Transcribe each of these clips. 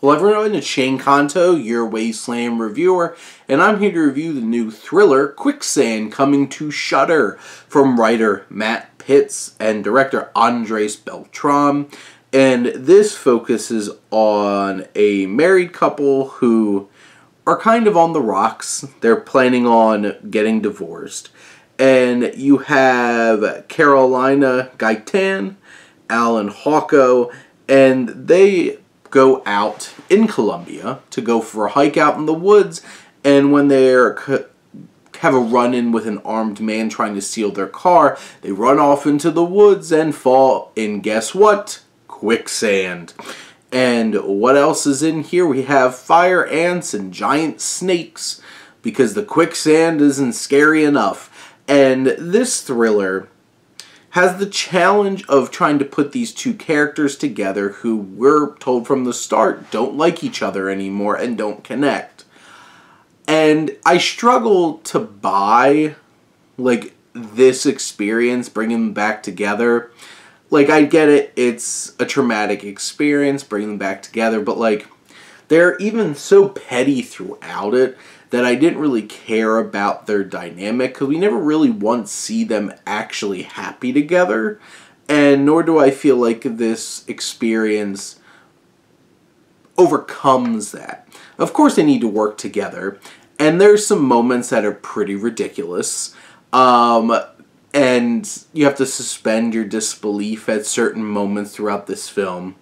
Hello everyone, it's Shane Kanto, your Wasteland reviewer, and I'm here to review the new thriller Quicksand coming to Shudder from writer Matt Pitts and director Andres Beltran. And this focuses on a married couple who are kind of on the rocks. They're planning on getting divorced. And you have Carolina Gaitan, Alan Hawko, and they go out in Colombia to go for a hike out in the woods, and when they have a run-in with an armed man trying to steal their car, they run off into the woods and fall in, guess what? Quicksand. And what else is in here? We have fire ants and giant snakes, because the quicksand isn't scary enough. And this thriller has the challenge of trying to put these two characters together who we're told from the start don't like each other anymore and don't connect. And I struggle to buy, like, this experience, bringing them back together. Like, I get it, it's a traumatic experience, bringing them back together, but, like, they're even so petty throughout it that I didn't really care about their dynamic, because we never really once see them actually happy together, and nor do I feel like this experience overcomes that. Of course they need to work together, and there's some moments that are pretty ridiculous, and you have to suspend your disbelief at certain moments throughout this film.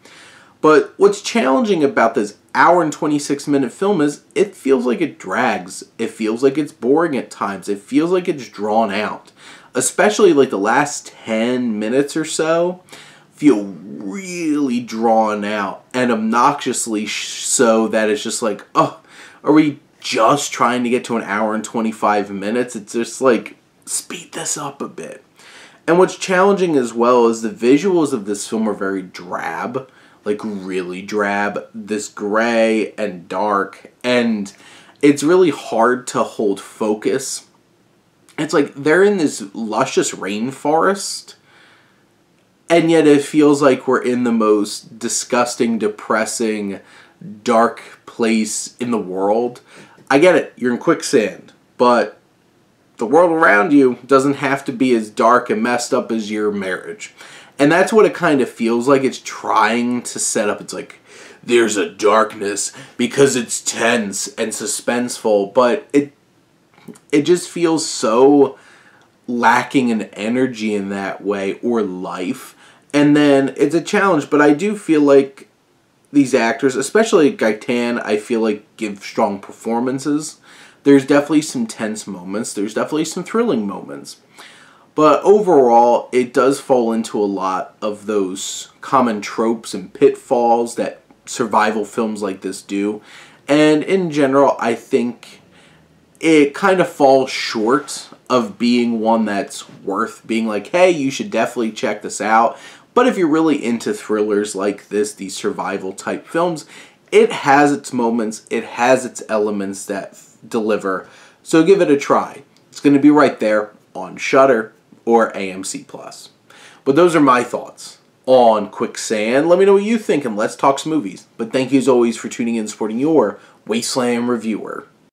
But what's challenging about this hour and 26-minute film is it feels like it drags. It feels like it's boring at times. It feels like it's drawn out. Especially like the last 10 minutes or so feel really drawn out and obnoxiously so that it's just like, oh, are we just trying to get to an hour and 25 minutes? It's just like, speed this up a bit. And what's challenging as well is the visuals of this film are very drab. Like, really drab, this gray and dark, and it's really hard to hold focus. It's like they're in this luscious rainforest, and yet it feels like we're in the most disgusting, depressing, dark place in the world. I get it, you're in quicksand, but the world around you doesn't have to be as dark and messed up as your marriage. And that's what it kind of feels like it's trying to set up. It's like, there's a darkness because it's tense and suspenseful, but it just feels so lacking in energy in that way, or life. And then it's a challenge, but I do feel like these actors, especially Gaitan, I feel like give strong performances. There's definitely some tense moments. There's definitely some thrilling moments. But overall, it does fall into a lot of those common tropes and pitfalls that survival films like this do. And in general, I think it kind of falls short of being one that's worth being like, hey, you should definitely check this out. But if you're really into thrillers like this, these survival type films, it has its moments, it has its elements that deliver. So give it a try. It's going to be right there on Shudder or AMC+. But those are my thoughts on Quicksand. Let me know what you think, and let's talk some movies. But thank you as always for tuning in and supporting your Wasteland reviewer.